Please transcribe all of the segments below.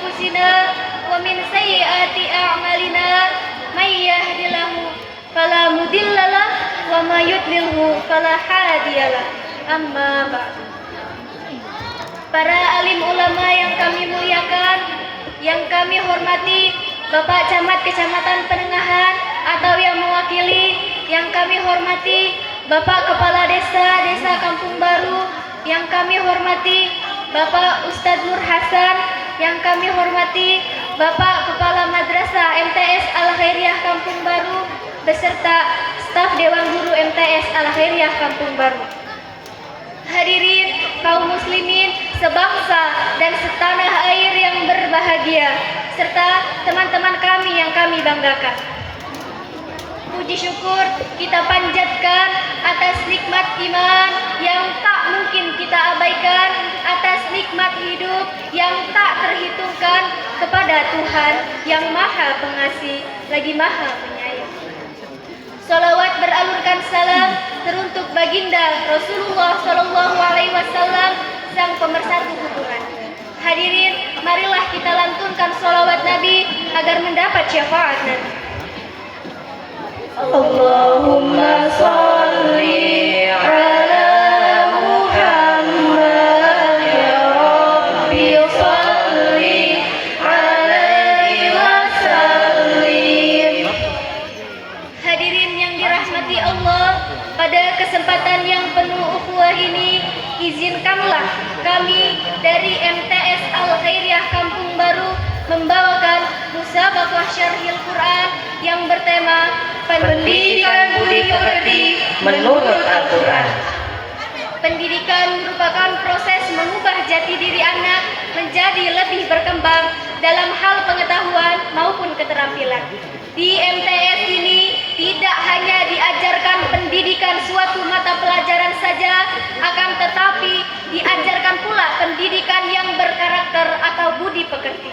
أنفسنا ومن سيئات أعمالنا من يهده الله فلا مضل له وما يضلله فلا هادي له. Amma ba'du. Para alim ulama yang kami muliakan, yang kami hormati, Bapak Camat Kecamatan Penengahan atau yang mewakili, yang kami hormati Bapak Kepala Desa Kampung Baru, yang kami hormati Bapak Ustadz Nur Hasan, yang kami hormati Bapak Kepala Madrasah MTS Al Khairiyah Kampung Baru beserta staf Dewan Guru MTS Al Khairiyah Kampung Baru. Hadirin kaum muslimin sebangsa dan setanah air yang berbahagia, serta teman-teman kami yang kami banggakan. Puji syukur kita panjatkan atas nikmat iman yang tak mungkin kita abaikan, atas nikmat hidup yang tak terhitungkan kepada Tuhan yang Maha Pengasih lagi Maha Penyayang. Salawat beralurkan salam teruntuk baginda Rasulullah SAW, sang pemersatu hubungan. Hadirin, marilah kita lantunkan salawat Nabi agar mendapat syafaat Nabi. Allahumma salli ala Muhammad ya Rabbi salli alaihi wasallim. Hadirin yang dirahmati Allah, pada kesempatan yang penuh ukhuwah ini, izinkanlah kami dari MTS Al Khairiyah Kampung Baru membawakan musabaqah syarhil Quran yang bertema Pendidikan Budi Pekerti menurut Al-Quran. Pendidikan merupakan proses mengubah jati diri anak menjadi lebih berkembang dalam hal pengetahuan maupun keterampilan. Di MTS ini tidak hanya diajarkan pendidikan suatu mata pelajaran saja, akan tetapi diajarkan pula pendidikan yang berkarakter atau budi pekerti.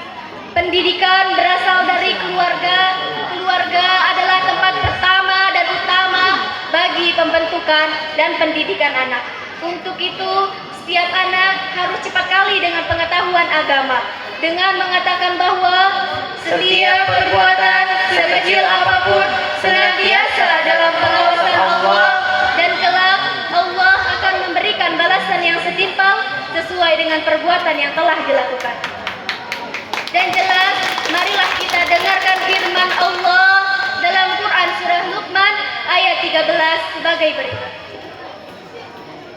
Pendidikan berasal dari keluarga. Keluarga adalah tempat pertama dan utama bagi pembentukan dan pendidikan anak. Untuk itu, setiap anak harus cepat kali dengan pengetahuan agama, dengan mengatakan bahwa setiap perbuatan sekecil apapun senantiasa dalam pengawasan Allah, dan kelak Allah akan memberikan balasan yang setimpal sesuai dengan perbuatan yang telah dilakukan. Dan jelas, marilah kita dengarkan firman Allah dalam Quran surah Luqman ayat 13 sebagai berikut.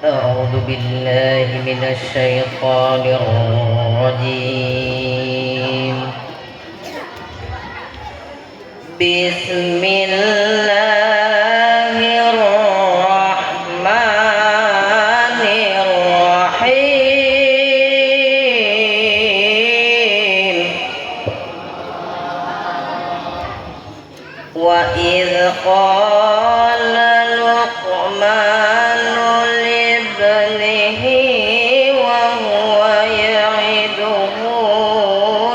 A'udzu billahi minasy syaithanir rajim. Bismillahirrahmanirrahim. Wa idz qala Luqmanu libnihi wa huwa ya'iduhu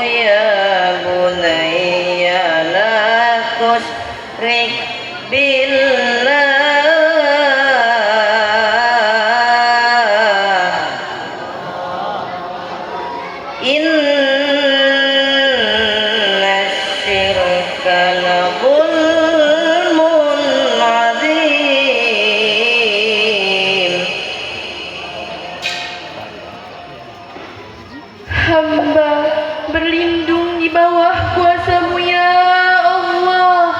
ya bunayya la tusyrik billah inna syirka la zulmun adzim. Hamba berlindung di bawah kuasa-Mu ya Allah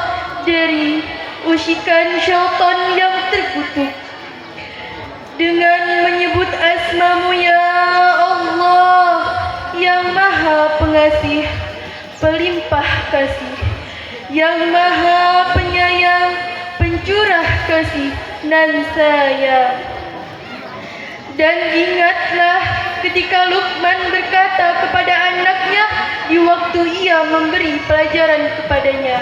dari usikan syaitan yang terkutuk. Dengan menyebut asma-Mu ya Allah yang Maha Pengasih, Pelimpah Kasih, yang Maha Penyayang, Pencurah Kasih nan sayang. Dan ingatlah ketika Luqman berkata kepada anaknya di waktu ia memberi pelajaran kepadanya,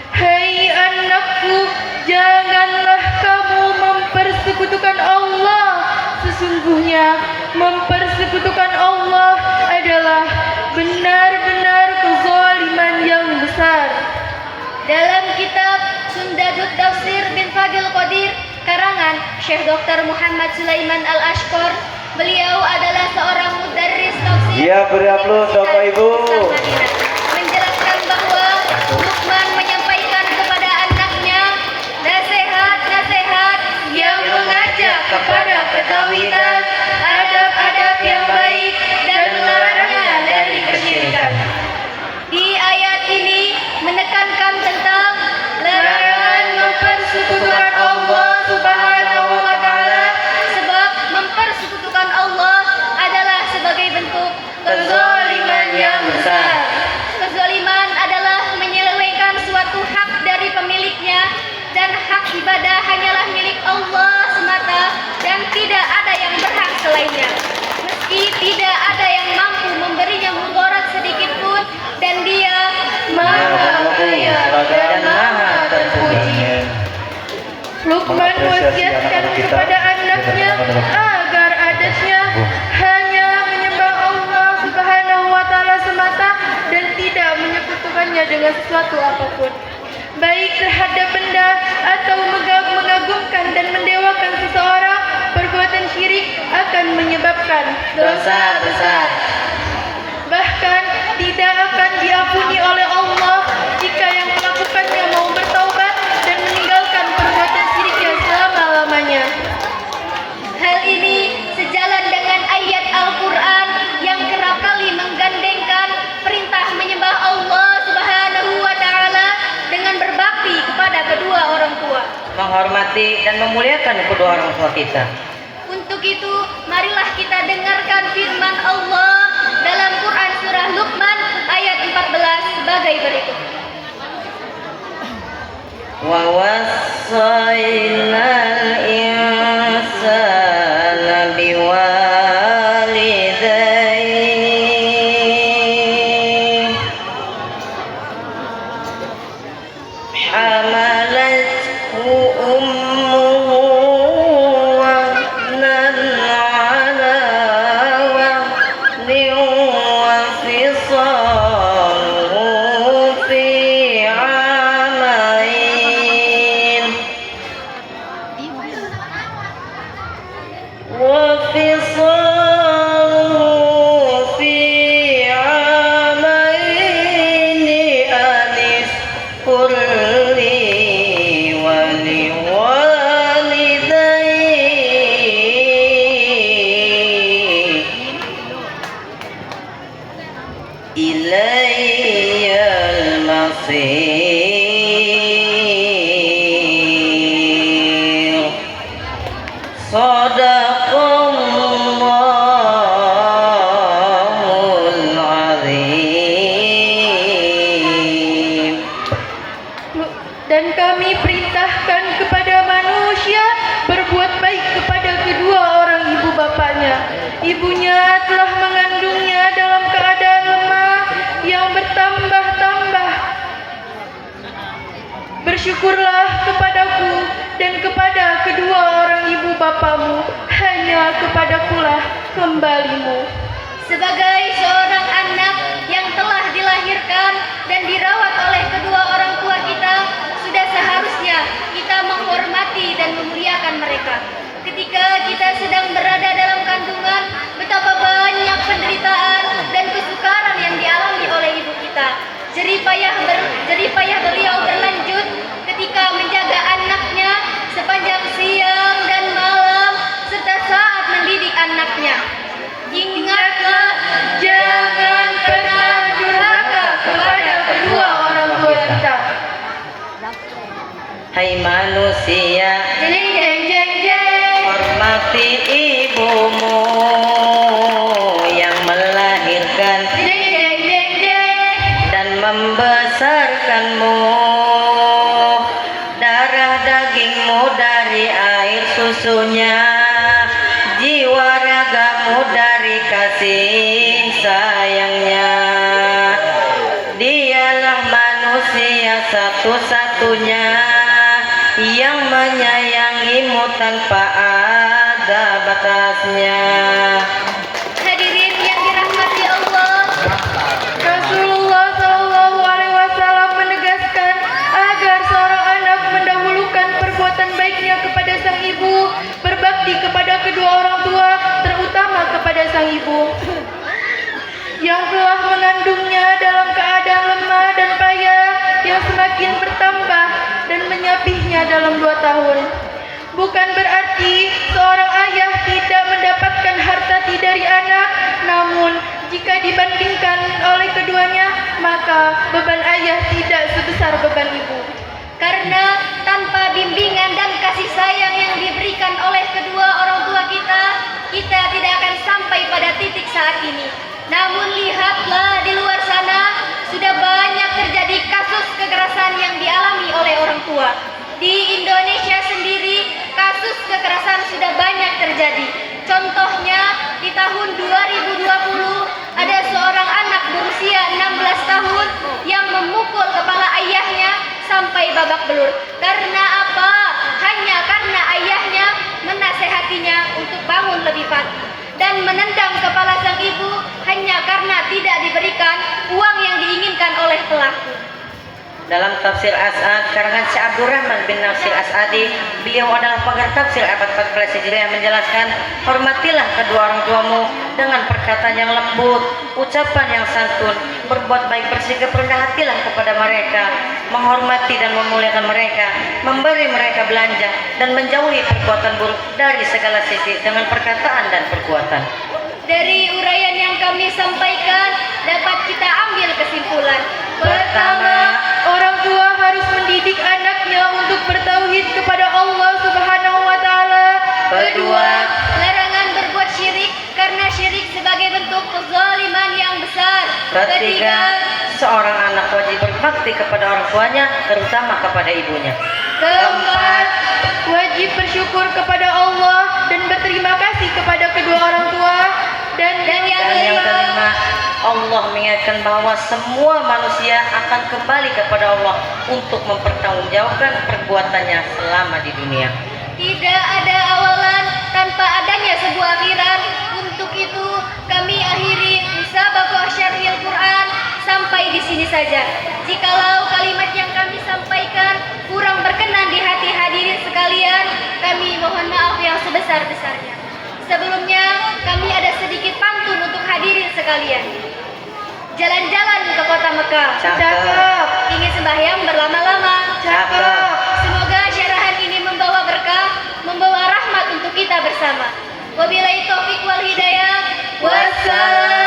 "Hai anakku, janganlah kamu mempersekutukan Allah. Sesungguhnya mempersekutukan Allah adalah benar-benar kezaliman yang besar." Dalam kitab Sundadut Tafsir bin Fadil Qadir karangan Syekh Dr. Muhammad Sulaiman Al-Ashqar, beliau adalah seorang mudarris tafsir Ya, beri aplaus Bapak Ibu. Menjelaskan bahwa Luqman menyampaikan kepada anaknya nasihat-nasihat yang mengajak kepada ketaatan, adab-adab yang baik dan melarangnya dari kesyirikan. Di ayat ini menekankan tentang larangan mempersekutukan Allah Subhanahu wa taala, sebab mempersekutukan Allah adalah sebagai bentuk kezaliman yang besar. Kezaliman adalah menyelewengkan suatu hak dari pemiliknya, dan hak ibadah hanyalah milik Allah semata dan tidak ada yang berhak selainnya. Meski tidak ada yang mampu memberinya mudarat sedikit pun, dan Dia Maha Kaya dan Maha Terpuji. Luqman wasiatkan kepada anaknya agar adatnya hanya menyembah Allah Subhanahu wa taala semata dan tidak menyekutukannya dengan sesuatu apapun, baik terhadap benda atau mengagumkan dan mendewakan seseorang. Perbuatan syirik akan menyebabkan dosa besar, bahkan tidak akan diampuni oleh Allah jika yang melakukannya mau bertaubat dan meninggalkan perbuatan syiriknya selama-lamanya. Hal ini sejalan dengan ayat Al-Quran yang kerap kali menggandengkan perintah menyembah Allah Subhanahu wa taala dengan berbakti kepada kedua orang tua, menghormati dan memuliakan kedua orang tua kita. Untuk itu, marilah kita dengarkan firman Allah dalam Quran surah Luqman ayat 14 sebagai berikut. Wa wassaynal insana biwalidayhi hamalathu ummuhu wahnan ala wahnin wa fisaluhu fi amain وفصاله في عامين أن اشكر لي ولوالديك إلي المصير Sadaqallahul azim. Dan kami perintahkan kepada manusia berbuat baik kepada kedua orang ibu bapanya. Ibunya telah mengandungnya dalam keadaan lemah yang bertambah-tambah. Bersyukurlah kepadaku dan kepada kedua orang ibu bapamu, hanya kepadakulah kembalimu. Sebagai seorang anak yang telah dilahirkan dan dirawat oleh kedua orang tua kita, sudah seharusnya kita menghormati dan memuliakan mereka. Ketika kita sedang berada dalam kandungan, betapa banyak penderitaan dan kesukaran yang dialami oleh ibu kita. Jeripayah beliau berlanjut ketika menjaga anaknya sepanjang siang dan malam serta saat mendidik anaknya. Ingatlah, jangan pernah durhaka kepada kedua orang tua kita. Hai manusia, Jeng jeng jeng jeng. hormati ibumu yang melahirkan Jeng jeng jeng jeng. dan membesarkanmu. Darah dagingmu dari air susunya, jiwa ragamu dari kasih sayangnya. Dialah manusia satu-satunya yang menyayangimu tanpa ada batasnya. Hadirin yang dirahmati Allah, Rasulullah Shallallahu Alaihi Wasallam menegaskan agar seorang anak mendahulukan perbuatan baiknya kepada sang ibu, berbakti kepada kedua orang tua, terutama kepada sang ibu. yang telah mengandungnya dalam keadaan lemah dan payah yang semakin bertambah dan menyapihnya dalam 2 tahun. Bukan berarti seorang ayah tidak mendapatkan harta dari anak, namun jika dibandingkan oleh keduanya, maka beban ayah tidak sebesar beban ibu. Karena tanpa bimbingan dan kasih sayang yang diberikan oleh kedua orang tua kita, kita tidak akan sampai pada titik saat ini. Namun lihatlah di luar sana, sudah banyak terjadi kasus kekerasan yang dialami oleh orang tua. Di Indonesia sendiri, kasus kekerasan sudah banyak terjadi. Contohnya, di tahun 2020, ada seorang anak berusia 16 tahun yang memukul kepala ayahnya sampai babak belur. Karena apa? Hanya karena ayahnya menasehatinya untuk bangun lebih pagi dan menendang kepala sang ibu hanya karena tidak diberikan uang yang diinginkan oleh pelaku. Dalam tafsir As'ad karangan Syekh Abdurrahman bin Nasir As'adi, beliau adalah pakar tafsir abad 14 Hijriah, menjelaskan, hormatilah kedua orang tuamu dengan perkataan yang lembut, ucapan yang santun, berbuat baik, bersikap rendah hatilah kepada mereka, menghormati dan memuliakan mereka, memberi mereka belanja, dan menjauhi perbuatan buruk dari segala sisi dengan perkataan dan perbuatan. Dari uraian yang kami sampaikan, dapat kita ambil kesimpulan. Pertama, orang tua harus mendidik anaknya untuk bertauhid kepada Allah Subhanahu wa taala. Kedua, larangan berbuat syirik karena syirik sebagai bentuk kezaliman yang besar. Ketiga, seorang anak wajib berbakti kepada orang tuanya, terutama kepada ibunya. Keempat, wajib bersyukur kepada Allah dan berterima kasih kepada kedua orang tua. Dan yang kelima, Allah mengingatkan bahwa semua manusia akan kembali kepada Allah untuk mempertanggungjawabkan perbuatannya selama di dunia. tidak ada awalan tanpa adanya sebuah akhirat. Untuk itu, kami akhiri musabaqah syarhil Quran sampai di sini saja. Jikalau kalimat yang kami sampaikan kurang berkenan di hati hadirin sekalian, kami mohon maaf yang sebesar-besarnya. Sebelumnya, kami ada sedikit pantun untuk hadirin sekalian. Jalan-jalan ke kota Mekah. Cakep. Ingin sembahyang berlama-lama. Cakep. Semoga syarahan ini membawa berkah, membawa rahmat untuk kita bersama. Wabillahi taufiq wal hidayah. Wassalam.